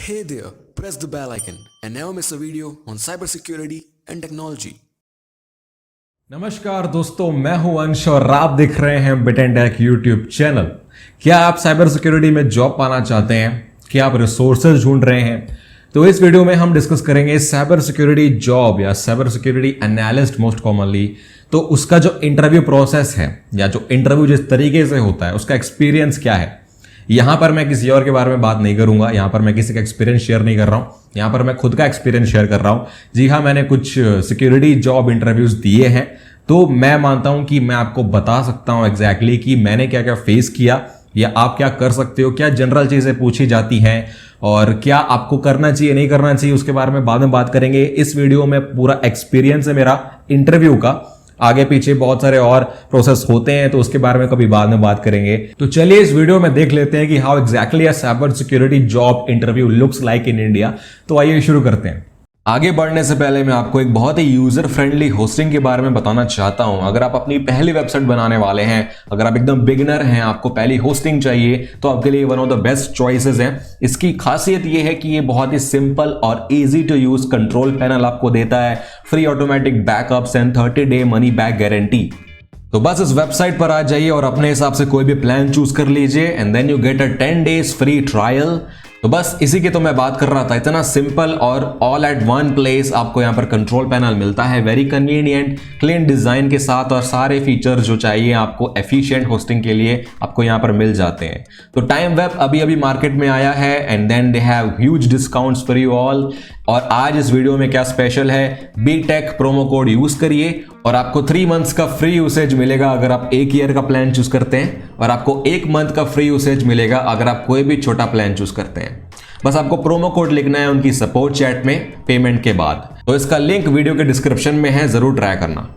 Hey there, press the bell icon and never miss a video on cybersecurity and technology. नमस्कार दोस्तों, मैं हूं अंश और आप देख रहे हैं बिटन टेक यूट्यूब चैनल। क्या आप साइबर सिक्योरिटी में जॉब पाना चाहते हैं? क्या आप रिसोर्सेज ढूंढ रहे हैं? तो इस वीडियो में हम डिस्कस करेंगे साइबर सिक्योरिटी जॉब या cyber security analyst most commonly. तो उसका जो इंटरव्यू प्रोसेस है या जो इंटरव्यू जिस तरीके से होता है उसका एक्सपीरियंस क्या है। यहां पर मैं किसी और के बारे में बात नहीं करूंगा, यहां पर मैं किसी का एक्सपीरियंस शेयर नहीं कर रहा हूं, यहां पर मैं खुद का एक्सपीरियंस शेयर कर रहा हूं। जी हाँ, मैंने कुछ सिक्योरिटी जॉब इंटरव्यूज दिए हैं, तो मैं मानता हूं कि मैं आपको बता सकता हूं एग्जैक्टली कि मैंने क्या क्या फेस किया या आप क्या कर सकते हो, क्या जनरल चीजें पूछी जाती हैं और क्या आपको करना चाहिए नहीं करना चाहिए, उसके बारे में बाद में बात करेंगे। इस वीडियो में पूरा एक्सपीरियंस है मेरा इंटरव्यू का, आगे पीछे बहुत सारे और प्रोसेस होते हैं तो उसके बारे में कभी बाद में बात करेंगे। तो चलिए इस वीडियो में देख लेते हैं कि how exactly a cyber security job interview looks like in India. तो आइए शुरू करते हैं। आगे बढ़ने से पहले मैं आपको एक बहुत ही यूजर फ्रेंडली होस्टिंग के बारे में बताना चाहता हूं। अगर आप अपनी पहली वेबसाइट बनाने वाले हैं, अगर आप एकदम बिगिनर हैं, आपको पहली होस्टिंग चाहिए, तो आपके लिए one of the best choices है। इसकी खासियत यह है कि ये बहुत ही सिंपल और easy to use control panel आपको देता है, free automatic backups and 30-day money back guarantee. तो बस इस वेबसाइट पर आ जाइए और अपने हिसाब से कोई भी प्लान चूज कर लीजिए and then you get a 10 days free trial. तो बस इसी की तो मैं बात कर रहा था, इतना सिंपल और ऑल एट वन प्लेस आपको यहाँ पर कंट्रोल पैनल मिलता है, वेरी कन्वीनियंट क्लीन डिजाइन के साथ, और सारे फीचर्स जो चाहिए आपको एफिशिएंट होस्टिंग के लिए आपको यहाँ पर मिल जाते हैं। तो टाइम वेब अभी अभी मार्केट में आया है and then they have huge discounts for you all. और आज इस वीडियो में क्या स्पेशल है, बीटेक प्रोमो कोड यूज करिए और आपको 3 months का फ्री यूसेज मिलेगा अगर आप 1 year का प्लान चूज करते हैं, और आपको 1 month का फ्री यूसेज मिलेगा अगर आप कोई भी छोटा प्लान चूज करते हैं। बस आपको प्रोमो कोड लिखना है उनकी सपोर्ट चैट में पेमेंट के बाद। तो इसका लिंक वीडियो के डिस्क्रिप्शन में है, जरूर ट्राई करना।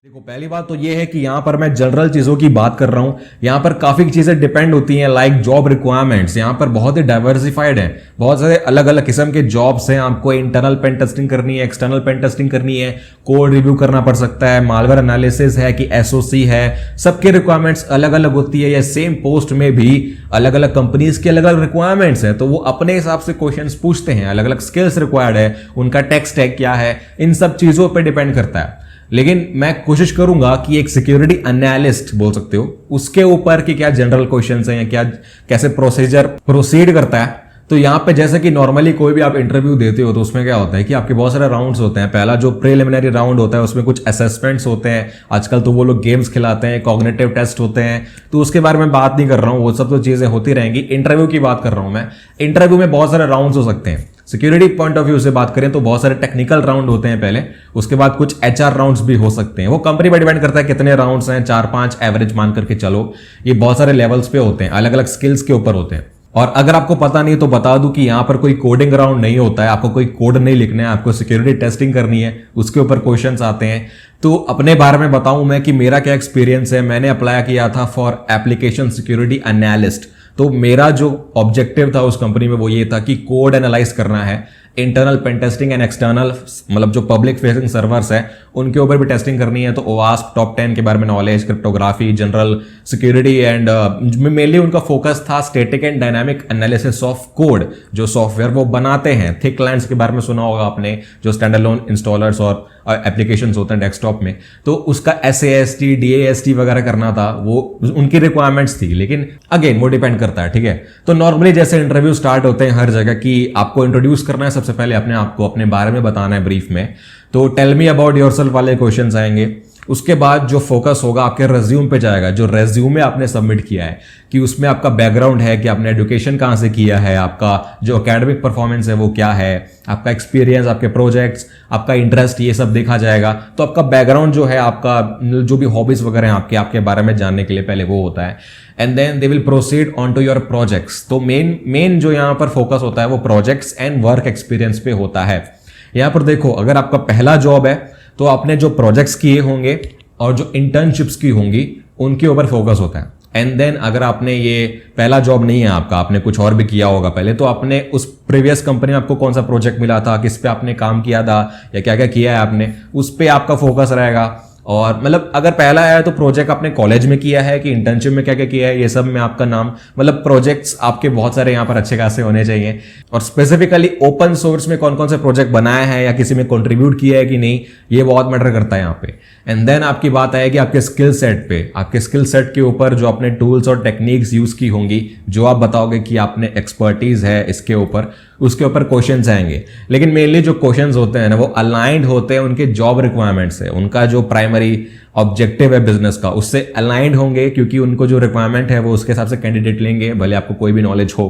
देखो, पहली बात तो ये है कि यहां पर मैं जनरल चीजों की बात कर रहा हूं। यहां पर काफी चीजें डिपेंड होती हैं, लाइक जॉब रिक्वायरमेंट्स यहां पर बहुत ही डाइवर्सिफाइड है, बहुत सारे अलग अलग किस्म के जॉब्स हैं। आपको इंटरनल पेन टेस्टिंग करनी है, एक्सटर्नल पेन टेस्टिंग करनी है, कोड रिव्यू करना पड़ सकता है, मालवेयर एनालिसिस है कि एसओसी है, सबके रिक्वायरमेंट्स अलग अलग होती है। या सेम पोस्ट में भी अलग अलग कंपनीज की अलग अलग रिक्वायरमेंट्स है, तो वो अपने हिसाब से क्वेश्चंस पूछते हैं, अलग अलग स्किल्स रिक्वायर्ड है, उनका टेक स्टैक क्या है, इन सब चीजों पर डिपेंड करता है। लेकिन मैं कोशिश करूंगा कि एक सिक्योरिटी एनालिस्ट बोल सकते हो उसके ऊपर कि क्या जनरल क्वेश्चंस हैं या क्या कैसे प्रोसीजर प्रोसीड करता है। तो यहाँ पे जैसे कि नॉर्मली कोई भी आप इंटरव्यू देते हो तो उसमें क्या होता है कि आपके बहुत सारे राउंड्स होते हैं। पहला जो प्रिलिमिनरी राउंड होता है उसमें कुछ असेसमेंट्स होते हैं, आजकल तो वो लोग गेम्स खिलाते हैं, कॉग्निटिव टेस्ट होते हैं, तो उसके बारे में बात नहीं कर रहा हूँ, वो सब तो चीजें होती रहेंगी। इंटरव्यू की बात कर रहा हूँ मैं। इंटरव्यू में बहुत सारे राउंड्स हो सकते हैं। सिक्योरिटी पॉइंट ऑफ व्यू से बात करें तो बहुत सारे टेक्निकल राउंड होते हैं पहले, उसके बाद कुछ एचआर राउंड्स भी हो सकते हैं। वो कंपनी पर डिपेंड करता है कितने राउंड्स हैं, 4-5 एवरेज मान करके चलो। ये बहुत सारे लेवल्स पे होते हैं, अलग अलग स्किल्स के ऊपर होते हैं। और अगर आपको पता नहीं तो बता दूं कि यहां पर कोई कोडिंग राउंड नहीं होता है, आपको कोई कोड नहीं लिखना है, आपको सिक्योरिटी टेस्टिंग करनी है, उसके ऊपर क्वेश्चंस आते हैं। तो अपने बारे में बताऊं मैं कि मेरा क्या एक्सपीरियंस है। मैंने अप्लाई किया था फॉर एप्लीकेशन सिक्योरिटी एनालिस्ट। तो मेरा जो ऑब्जेक्टिव था उस कंपनी में वो ये था कि कोड एनालाइज करना है, internal pen testing and external मतलब जो पब्लिक फेसिंग सर्वर्स है उनके ऊपर भी टेस्टिंग करनी है। तो ओवास्प टॉप 10 के बारे में knowledge, cryptography, general security and mainly उनका फोकस था static and dynamic analysis of code. जो सॉफ्टवेयर वो बनाते हैं, थिक क्लाइंट्स के बारे में सुना होगा आपने, जो स्टैंडअलोन इंस्टॉलर्स और एप्लीकेशंस होते हैं डेस्कटॉप में, तो उसका SAST DAST वगैरह करना था, वो उनकी रिक्वायरमेंट्स थी। लेकिन अगेन वो डिपेंड करता है, ठीक है। तो नॉर्मली जैसे इंटरव्यू स्टार्ट होते हैं हर जगह कि आपको इंट्रोड्यूस करना है, सबसे पहले अपने आप को अपने बारे में बताना है ब्रीफ में। तो टेल मी अबाउट योरसेल्फ वाले क्वेश्चंस आएंगे। उसके बाद जो फोकस होगा आपके रेज्यूम पे जाएगा, जो रेज्यूमे आपने सबमिट किया है कि उसमें आपका बैकग्राउंड है कि आपने एजुकेशन कहाँ से किया है, आपका जो एकेडमिक परफॉर्मेंस है वो क्या है, आपका एक्सपीरियंस, आपके प्रोजेक्ट्स, आपका इंटरेस्ट, ये सब देखा जाएगा। तो आपका बैकग्राउंड जो है, आपका जो भी हॉबीज वगैरह हैं आपके बारे में जानने के लिए पहले वो होता है। And then they will proceed on to your projects. तो मेन जो यहाँ पर फोकस होता है वो प्रोजेक्ट्स एंड वर्क एक्सपीरियंस पे होता है। यहाँ पर देखो, अगर आपका पहला जॉब है तो आपने जो प्रोजेक्ट्स किए होंगे और जो इंटर्नशिप्स की होंगी उनके ऊपर फोकस होता है। एंड देन अगर आपने ये पहला जॉब नहीं है आपका, आपने कुछ और भी किया होगा पहले, तो आपने उस प्रीवियस कंपनी में आपको कौन सा प्रोजेक्ट मिला था, किस पे आपने काम किया था या क्या क्या किया है आपने, उस पे आपका फोकस रहेगा। और मतलब अगर पहला है तो प्रोजेक्ट आपने कॉलेज में किया है कि इंटर्नशिप में क्या क्या किया है, ये सब में आपका नाम, मतलब प्रोजेक्ट्स आपके बहुत सारे यहाँ पर अच्छे खासे होने चाहिए। और स्पेसिफिकली ओपन सोर्स में कौन कौन से प्रोजेक्ट बनाए हैं या किसी में कंट्रीब्यूट किया है कि नहीं, ये बहुत मैटर करता है यहाँ पे। एंड देन आपकी बात आएगी आपके स्किल सेट पे, आपके स्किल सेट के ऊपर जो आपने टूल्स और टेक्निक्स यूज की होंगी, जो आप बताओगे कि आपने एक्सपर्टीज है इसके ऊपर, उसके ऊपर क्वेश्चंस आएंगे। लेकिन मेनली जो क्वेश्चंस होते हैं ना, वो अलाइंड होते हैं उनके जॉब रिक्वायरमेंट से, उनका जो प्राइमरी ऑब्जेक्टिव है बिजनेस का, उससे अलाइंड होंगे, क्योंकि उनको जो रिक्वायरमेंट है वो उसके हिसाब से कैंडिडेट लेंगे, भले आपको कोई भी नॉलेज हो।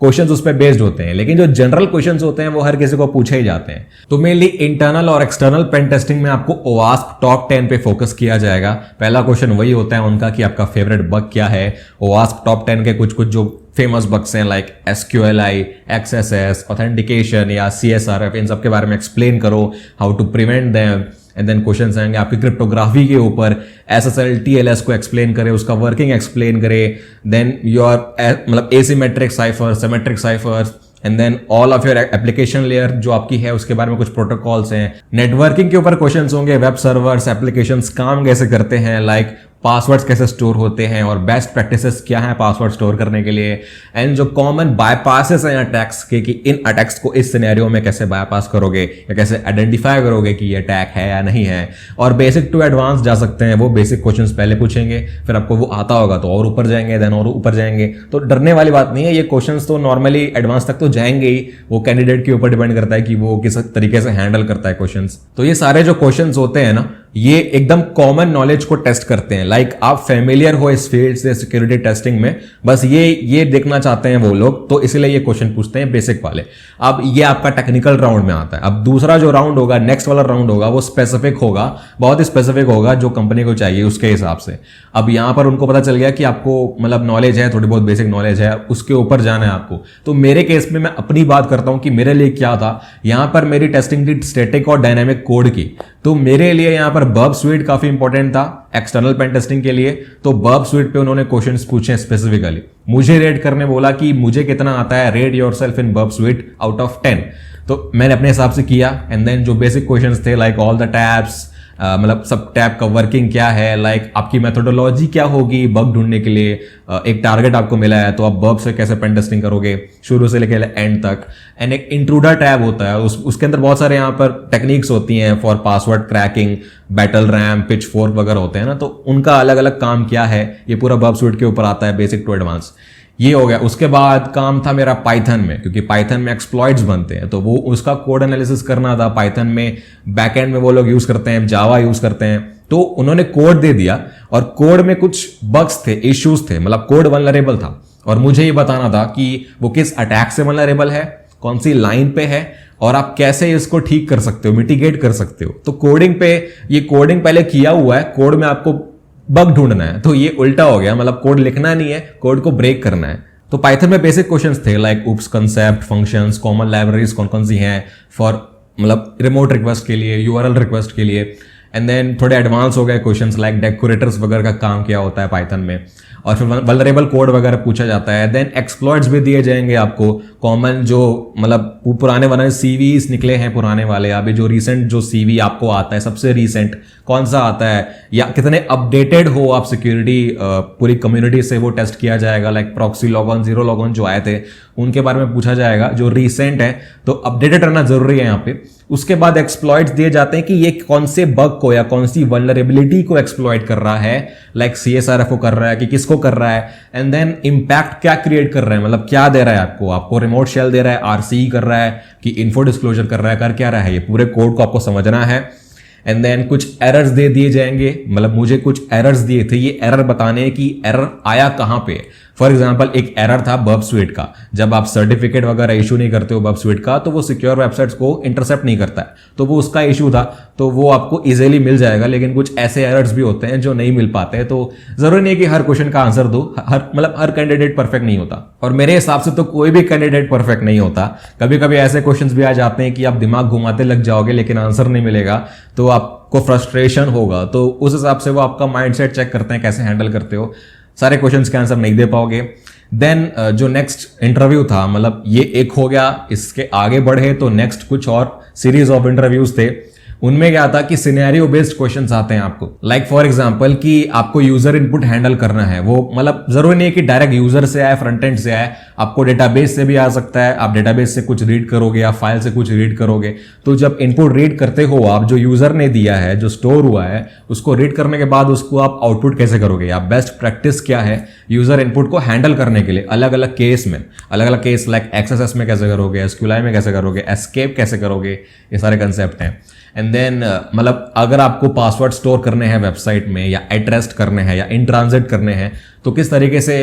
क्वेश्चंस उस पर बेस्ड होते हैं, लेकिन जो जनरल क्वेश्चंस होते हैं वो हर किसी को पूछे ही जाते हैं। तो मेनली इंटरनल और एक्सटर्नल पेन टेस्टिंग में आपको ओवास्प टॉप 10 पे फोकस किया जाएगा। पहला क्वेश्चन वही होता है उनका कि आपका फेवरेट बग क्या है। ओवास्प टॉप 10 के कुछ कुछ जो फेमस बग्स हैं लाइक SQLI, XSS, ऑथेंटिकेशन या CSRF, इन सब के बारे में एक्सप्लेन करो, how to prevent them. And then questions आएंगे आपकी क्रिप्टोग्राफी के ऊपर, SSL TLS को एक्सप्लेन करे, उसका वर्किंग एक्सप्लेन करे। देन योर मतलब asymmetric cipher, symmetric ciphers, and then all of your application layer जो आपकी है उसके बारे में कुछ प्रोटोकॉल्स हैं। नेटवर्किंग के ऊपर क्वेश्चंस होंगे, वेब सर्वर्स, एप्लीकेशंस काम कैसे करते हैं, लाइक पासवर्ड्स कैसे स्टोर होते हैं और बेस्ट प्रैक्टिसेस क्या है पासवर्ड स्टोर करने के लिए। एंड जो कॉमन बायपासेस हैं अटैक्स के, कि इन अटैक्स को इस सिनेरियो में कैसे बायपास करोगे या कैसे आइडेंटिफाई करोगे कि ये अटैक है या नहीं है। और बेसिक टू एडवांस जा सकते हैं, वो बेसिक क्वेश्चंस पहले पूछेंगे, फिर आपको वो आता होगा तो और ऊपर जाएंगे, देन और ऊपर जाएंगे। तो डरने वाली बात नहीं है, ये क्वेश्चंस तो नॉर्मली एडवांस तक तो जाएंगे ही, वो कैंडिडेट के ऊपर डिपेंड करता है कि वो किस तरीके से हैंडल करता है क्वेश्चंस। तो ये सारे जो क्वेश्चंस होते हैं ना, ये एकदम कॉमन नॉलेज को टेस्ट करते हैं। लाइक आप फेमिलियर हो इस फील्ड से सिक्योरिटी टेस्टिंग में, बस ये देखना चाहते हैं वो लोग, तो इसलिए ये क्वेश्चन पूछते हैं बेसिक वाले। अब ये आपका टेक्निकल राउंड में आता है। अब दूसरा जो राउंड होगा, नेक्स्ट वाला राउंड होगा, वो स्पेसिफिक होगा, बहुत ही स्पेसिफिक होगा, जो कंपनी को चाहिए उसके हिसाब से। अब यहां पर उनको पता चल गया कि आपको मतलब नॉलेज है, थोड़ी बहुत बेसिक नॉलेज है, उसके ऊपर जाना है आपको। तो मेरे केस में मैं अपनी बात करता हूं कि मेरे लिए क्या था। यहां पर मेरी टेस्टिंग थी स्टैटिक और डायनामिक कोड की, तो मेरे लिए यहां पर बर्ब स्वीट काफी इंपॉर्टेंट था एक्सटर्नल पेन टेस्टिंग के लिए। तो बर्ब स्वीट पे उन्होंने क्वेश्चंस पूछे स्पेसिफिकली, मुझे रेट करने बोला कि मुझे कितना आता है, rate yourself in Burp Suite out of 10। तो मैंने अपने हिसाब से किया। एंड देन जो बेसिक क्वेश्चंस थे लाइक ऑल द टैब्स, मतलब सब टैब का वर्किंग क्या है, लाइक आपकी मेथोडोलॉजी क्या होगी बग ढूंढने के लिए। एक टारगेट आपको मिला है तो आप बग से कैसे पेन टेस्टिंग करोगे शुरू से लेकर एंड तक। एंड एक इंट्रूडर टैब होता है, उसके अंदर बहुत सारे यहाँ पर टेक्निक्स होती हैं for password cracking, battle RAM, pitch fork वगैरह होते हैं ना, तो उनका अलग अलग काम क्या है, ये पूरा बर्ब स्वीट के ऊपर आता है, बेसिक टू एडवांस। ये हो गया। उसके बाद काम था मेरा पाइथन में, क्योंकि पाइथन में एक्सप्लॉइट्स बनते हैं, तो वो उसका कोड एनालिसिस करना था। पाइथन में बैकएंड में वो लोग यूज करते हैं, जावा यूज करते हैं। तो उन्होंने कोड दे दिया और कोड में कुछ बग्स थे, इश्यूज थे, मतलब कोड वल्नरेबल था और मुझे ये बताना था कि वो किस अटैक से वल्नरेबल है, कौन सी लाइन पे है और आप कैसे इसको ठीक कर सकते हो, मिटिगेट कर सकते हो। तो कोडिंग पे, ये कोडिंग पहले किया हुआ है, कोड में आपको बग ढूंढना है, तो ये उल्टा हो गया, मतलब कोड लिखना नहीं है, कोड को ब्रेक करना है। तो पाइथन में बेसिक क्वेश्चंस थे लाइक उप्स कंसेप्ट, फंक्शंस, कॉमन लाइब्रेरीज कौन कौन सी हैं फॉर मतलब रिमोट रिक्वेस्ट के लिए, यूआरएल रिक्वेस्ट के लिए। एंड देन थोड़े एडवांस हो गए क्वेश्चंस लाइक डेकोरेटर्स वगैरह का काम क्या होता है पाइथन में, और फिर वल्नरेबल कोड वगैरह पूछा जाता है। देन एक्सप्लॉइट्स भी दिए जाएंगे आपको, कॉमन जो मतलब पुराने वाले सीवीज निकले हैं पुराने वाले, अभी जो रिसेंट जो सीवी आपको आता है, सबसे रिसेंट कौन सा आता है या कितने अपडेटेड हो आप सिक्योरिटी पूरी कम्युनिटी से, वो टेस्ट किया जाएगा। Like proxy log on, zero log on जो आए थे उनके बारे में पूछा जाएगा, जो रिसेंट है, तो अपडेटेड रहना जरूरी है यहाँ पे। उसके बाद एक्सप्लॉइट्स दिए जाते हैं कि ये कौन से बग को या कौन सी वल्नरेबिलिटी को एक्सप्लॉइट कर रहा है, लाइक CSRF को कर रहा है कि किसको कर रहा है। एंड देन इंपैक्ट क्या क्रिएट कर रहा है, मतलब क्या दे रहा है आपको रिमोट शेल दे रहा है, RCE कर रहा है कि इन्फो डिस्क्लोजर कर रहा है, कर क्या रहा है, ये पूरे कोड को आपको समझना है। एंड देन कुछ एरर्स दे दिए जाएंगे, मतलब मुझे कुछ एरर्स दिए थे, ये एरर बताने की एरर आया कहां पे। फॉर एग्जांपल एक एरर था बर्ब स्वीट का, जब आप सर्टिफिकेट वगैरह इशू नहीं करते हो बर्ब स्वीट का, तो वो सिक्योर वेबसाइट्स को इंटरसेप्ट नहीं करता है, तो वो उसका इशू था, तो वो आपको इजीली मिल जाएगा। लेकिन कुछ ऐसे एरर्स भी होते हैं जो नहीं मिल पाते हैं, तो जरूरी नहीं है कि हर क्वेश्चन का आंसर दो, हर कैंडिडेट परफेक्ट नहीं होता, और मेरे हिसाब से तो कोई भी कैंडिडेट परफेक्ट नहीं होता। कभी कभी ऐसे क्वेश्चंस भी आ जाते हैं कि आप दिमाग घुमाते लग जाओगे लेकिन आंसर नहीं मिलेगा, तो आपको फ्रस्ट्रेशन होगा। तो उस हिसाब से वो आपका माइंडसेट चेक करते हैं, कैसे हैंडल करते हो। सारे क्वेश्चंस के आंसर नहीं दे पाओगे। देन जो नेक्स्ट इंटरव्यू था, मतलब ये एक हो गया, इसके आगे बढ़े तो नेक्स्ट कुछ और सीरीज ऑफ इंटरव्यूज थे। उनमें क्या था कि सिनेरियो बेस्ड क्वेश्चंस आते हैं आपको, लाइक फॉर एग्जांपल कि आपको यूजर इनपुट हैंडल करना है। वो मतलब जरूरी नहीं है कि डायरेक्ट यूजर से आए, फ्रंट एंड से आए, आपको डेटाबेस से भी आ सकता है। आप डेटाबेस से कुछ रीड करोगे या फाइल से कुछ रीड करोगे, तो जब इनपुट रीड करते हो आप, जो यूजर ने दिया है, जो स्टोर हुआ है, उसको रीड करने के बाद उसको आप आउटपुट कैसे करोगे, या बेस्ट प्रैक्टिस क्या है यूजर इनपुट को हैंडल करने के लिए अलग अलग केस में, अलग अलग केस लाइक एक्सएसएस में कैसे करोगे, एसक्यूएलआई में कैसे करोगे, एस्केप कैसे करोगे, ये सारे कंसेप्ट हैं। एंड देन मतलब अगर आपको पासवर्ड स्टोर करने हैं वेबसाइट में, या एटरेस्ट करने हैं, या इन ट्रांजिट करने हैं, तो किस तरीके से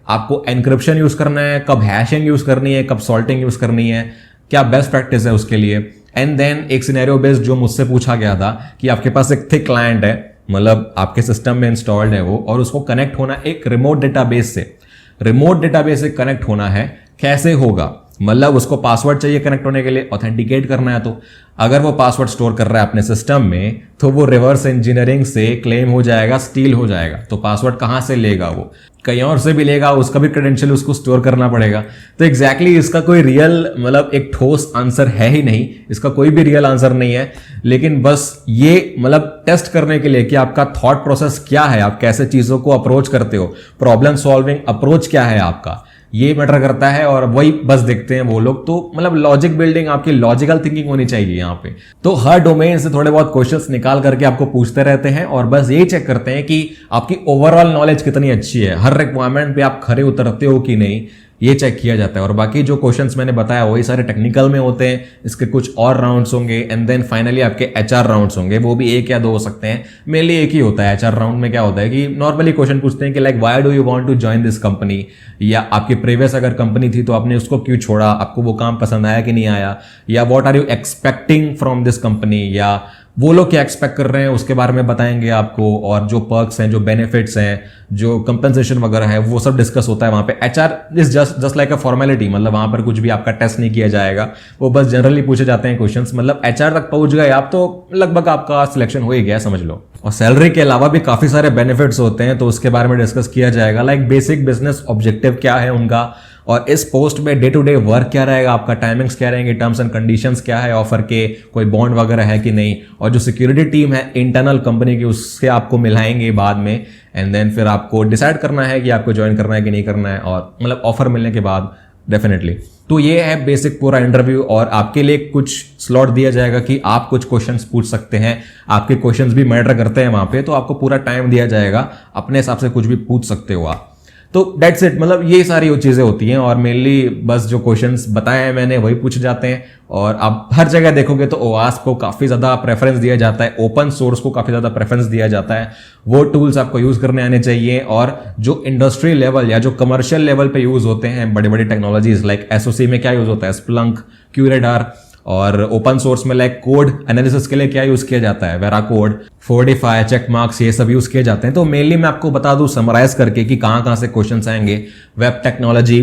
आपको एनक्रिप्शन यूज करना है, कब हैशिंग यूज करनी है, कब सॉल्टिंग यूज करनी है, क्या बेस्ट प्रैक्टिस है उसके लिए। एंड देन एक सिनेरियो बेस्ड जो मुझसे पूछा गया था कि आपके पास एक थिक क्लाइंट है, मतलब आपके सिस्टम में इंस्टॉल्ड है वो, और उसको कनेक्ट होना एक रिमोट डेटाबेस से, रिमोट डेटाबेस से कनेक्ट होना है, कैसे होगा। मतलब उसको पासवर्ड चाहिए कनेक्ट होने के लिए, ऑथेंटिकेट करना है। तो अगर वो पासवर्ड स्टोर कर रहा है अपने सिस्टम में, तो वो रिवर्स इंजीनियरिंग से क्लेम हो जाएगा, स्टील हो जाएगा। तो पासवर्ड कहां से लेगा, वो कहीं और से भी लेगा, उसका भी क्रेडेंशियल उसको स्टोर करना पड़ेगा। तो एग्जैक्टली इसका कोई रियल मतलब एक ठोस आंसर है ही नहीं, इसका कोई भी रियल आंसर नहीं है। लेकिन बस ये मतलब टेस्ट करने के लिए कि आपका थॉट प्रोसेस क्या है, आप कैसे चीजों को अप्रोच करते हो, प्रॉब्लम सॉल्विंग अप्रोच क्या है आपका, ये मैटर करता है। और वही बस देखते हैं वो लोग। तो मतलब लॉजिक बिल्डिंग, आपकी लॉजिकल थिंकिंग होनी चाहिए यहाँ पे। तो हर डोमेन से थोड़े बहुत क्वेश्चंस निकाल करके आपको पूछते रहते हैं, और बस ये चेक करते हैं कि आपकी ओवरऑल नॉलेज कितनी अच्छी है, हर रिक्वायरमेंट पे आप खरे उतरते हो कि नहीं, ये चेक किया जाता है। और बाकी जो क्वेश्चंस मैंने बताया वही सारे टेक्निकल में होते हैं, इसके कुछ और राउंड्स होंगे। एंड देन फाइनली आपके एचआर राउंड्स होंगे, वो भी एक या दो हो सकते हैं, मेनली एक ही होता है। एचआर राउंड में क्या होता है कि नॉर्मली क्वेश्चन पूछते हैं कि like why do you want to join this company, या आपकी प्रीवियस अगर कंपनी थी तो आपने उसको क्यों छोड़ा, आपको वो काम पसंद आया कि नहीं आया, या what are you expecting from this company, या वो लोग क्या एक्सपेक्ट कर रहे हैं उसके बारे में बताएंगे आपको। और जो पर्क्स हैं, जो बेनिफिट्स हैं, जो कंपनसेशन वगैरह है, वो सब डिस्कस होता है वहां पे। HR is just like a formality, मतलब वहां पर कुछ भी आपका टेस्ट नहीं किया जाएगा, वो बस जनरली पूछे जाते हैं क्वेश्चंस। मतलब एचआर तक पहुंच गए आप तो लगभग आपका सिलेक्शन हो ही गया, समझ लो। और सैलरी के अलावा भी काफी सारे बेनिफिट्स होते हैं, तो उसके बारे में डिस्कस किया जाएगा, लाइक बेसिक बिजनेस ऑब्जेक्टिव क्या है उनका, और इस पोस्ट में डे टू डे वर्क क्या रहेगा आपका, टाइमिंग्स क्या रहेंगे, टर्म्स एंड कंडीशंस क्या है ऑफर के, कोई बॉन्ड वगैरह है कि नहीं, और जो सिक्योरिटी टीम है इंटरनल कंपनी की, उससे आपको मिलाएंगे बाद में। एंड देन फिर आपको डिसाइड करना है कि आपको ज्वाइन करना है कि नहीं करना है, और मतलब ऑफर मिलने के बाद डेफिनेटली। तो ये है बेसिक पूरा इंटरव्यू, और आपके लिए कुछ स्लॉट दिया जाएगा कि आप कुछ क्वेश्चंस पूछ सकते हैं, आपके क्वेश्चंस भी मैटर करते हैं वहां पे, तो आपको पूरा टाइम दिया जाएगा, अपने हिसाब से कुछ भी पूछ सकते हो आप। तो डेट्स इट, मतलब ये सारी वो चीजें होती हैं। और मेनली बस जो क्वेश्चंस बताए हैं मैंने वही पूछे जाते हैं। और आप हर जगह देखोगे तो ओवास्प को काफी ज्यादा प्रेफरेंस दिया जाता है, ओपन सोर्स को काफी ज्यादा प्रेफरेंस दिया जाता है। वो टूल्स आपको यूज करने आने चाहिए, और जो इंडस्ट्री लेवल या जो कमर्शियल लेवल पे यूज होते हैं बड़ी बड़ी टेक्नोलॉजीज, लाइक एसओसी में क्या यूज होता है, स्प्लंक, क्यूरेडार, और ओपन सोर्स में लाइक कोड एनालिसिस के लिए क्या यूज किया जाता है, वेराकोड, फोर्टिफाई, चेक मार्क्स, ये सब यूज किए जाते हैं। तो मेनली मैं आपको बता दूं समराइज करके कि कहां कहां से क्वेश्चंस आएंगे। वेब टेक्नोलॉजी,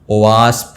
ओवास्प,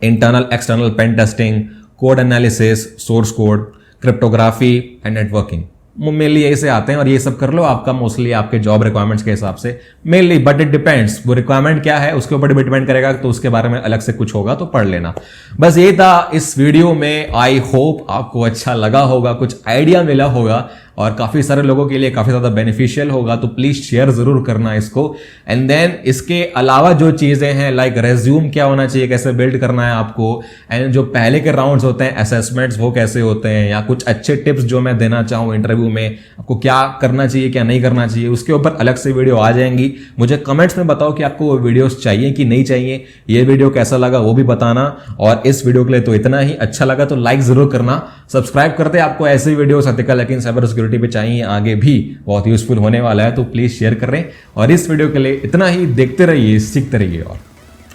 internal external pen testing, code analysis, source code, cryptography and networking, mainly यही से आते हैं। और ये सब कर लो, आपका मोस्टली आपके जॉब रिक्वायरमेंट्स के हिसाब से मेनली, बट इट डिपेंड्स, वो रिक्वायरमेंट क्या है उसके ऊपर भी डिपेंड करेगा, तो उसके बारे में अलग से कुछ होगा तो पढ़ लेना। बस ये था इस वीडियो में। आई होप आपको अच्छा लगा होगा, कुछ आइडिया मिला होगा, और काफी सारे लोगों के लिए काफी ज्यादा बेनिफिशियल होगा। तो प्लीज शेयर जरूर करना इसको। एंड देन इसके अलावा जो चीजें हैं, लाइक रेज्यूम क्या होना चाहिए, कैसे बिल्ड करना है आपको, एंड जो पहले के राउंड्स होते हैं असेसमेंट्स वो कैसे होते हैं, या कुछ अच्छे टिप्स जो मैं देना चाहूँ इंटरव्यू में, आपको क्या करना चाहिए क्या नहीं करना चाहिए, उसके ऊपर अलग से वीडियो आ जाएंगी। मुझे कमेंट्स में बताओ कि आपको वो वीडियोस चाहिए कि नहीं चाहिए, ये वीडियो कैसा लगा वो भी बताना। और इस वीडियो के लिए तो इतना ही, अच्छा लगा तो लाइक जरूर करना, सब्सक्राइब करते आपको ऐसे वीडियोस एथिकल लेकिन साइबर सिक्योरिटी पे चाहिए, आगे भी बहुत यूजफुल होने वाला है, तो प्लीज शेयर करें। और इस वीडियो के लिए इतना ही, देखते रहिए, सीखते रहिए, और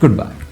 गुड बाय।